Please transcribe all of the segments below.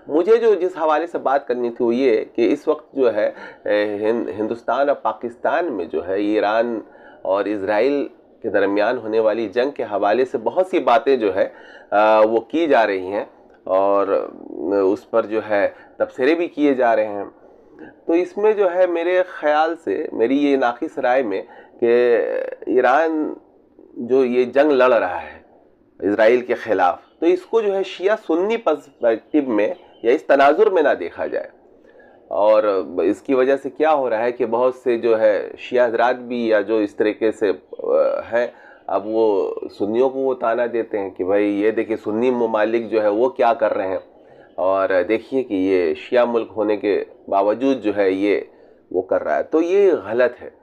मुझे जो जिस हवाले से बात करनी थी वो ये कि इस वक्त जो है हिंदुस्तान और पाकिस्तान में जो है ईरान और इज़राइल के दरमियान होने वाली जंग के हवाले से बहुत सी बातें जो है वो की जा रही हैं और उस पर जो है तबसरे भी किए जा रहे हैं। तो इसमें जो है मेरे ख्याल से, मेरी ये नाक़िस राय में, कि ईरान जो ये जंग लड़ रहा है इज़राइल के ख़िलाफ़, तो इसको जो है शिया सुन्नी पर्सपेक्टिव में या इस तनाजुर में ना देखा जाए। और इसकी वजह से क्या हो रहा है कि बहुत से जो है शिया हज़रात भी या जो इस तरीके से हैं, अब वो सुन्नियों को वो ताना देते हैं कि भाई ये देखिए सुन्नी ममालिक जो है वो क्या कर रहे हैं, और देखिए कि ये शिया मुल्क होने के बावजूद जो है ये वो कर रहा है। तो ये गलत है।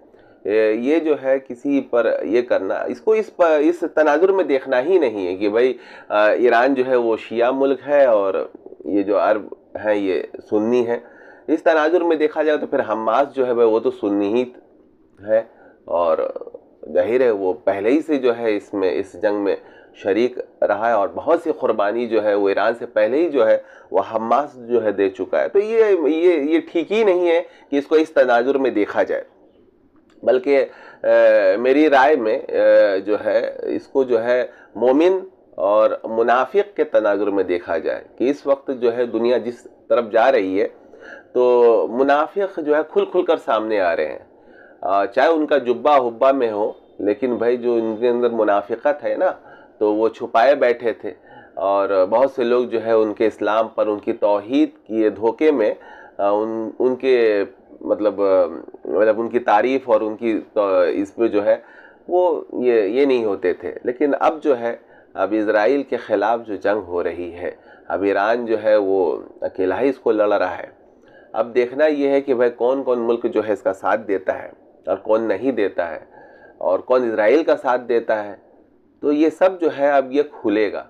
ये जो है किसी पर ये करना, इसको इस तनाजुर में देखना ही नहीं है कि भाई ईरान जो है वो शिया मुल्क है और ये जो अरब हैं ये सुन्नी है। इस तनाजुर में देखा जाए तो फिर हमास जो है भाई वो तो सुन्नी ही है, और जाहिर है वो पहले ही से जो है इसमें इस जंग में शरीक रहा है और बहुत सी कुर्बानी जो है वो ईरान से पहले ही जो है वो हमास जो है दे चुका है। तो ये ठीक ही नहीं है कि इसको इस तनाजुर में देखा जाए, बल्कि मेरी राय में जो है इसको जो है मोमिन और मुनाफिक के तनाजुर में देखा जाए कि इस वक्त जो है दुनिया जिस तरफ जा रही है तो मुनाफिक जो है खुल खुल कर सामने आ रहे हैं, चाहे उनका जुब्बा हुब्बा में हो, लेकिन भाई जो इनके अंदर मुनाफिकत है ना तो वो छुपाए बैठे थे। और बहुत से लोग जो है उनके इस्लाम पर, उनकी तौहीद की धोखे में उनके मतलब उनकी तारीफ़ और उनकी इस पे जो है वो ये नहीं होते थे। लेकिन अब जो है अब इज़राइल के ख़िलाफ़ जो जंग हो रही है, अब ईरान जो है वो अकेला ही इसको लड़ रहा है। अब देखना ये है कि भाई कौन कौन मुल्क जो है इसका साथ देता है और कौन नहीं देता है, और कौन इज़राइल का साथ देता है। तो ये सब जो है अब ये खुलेगा।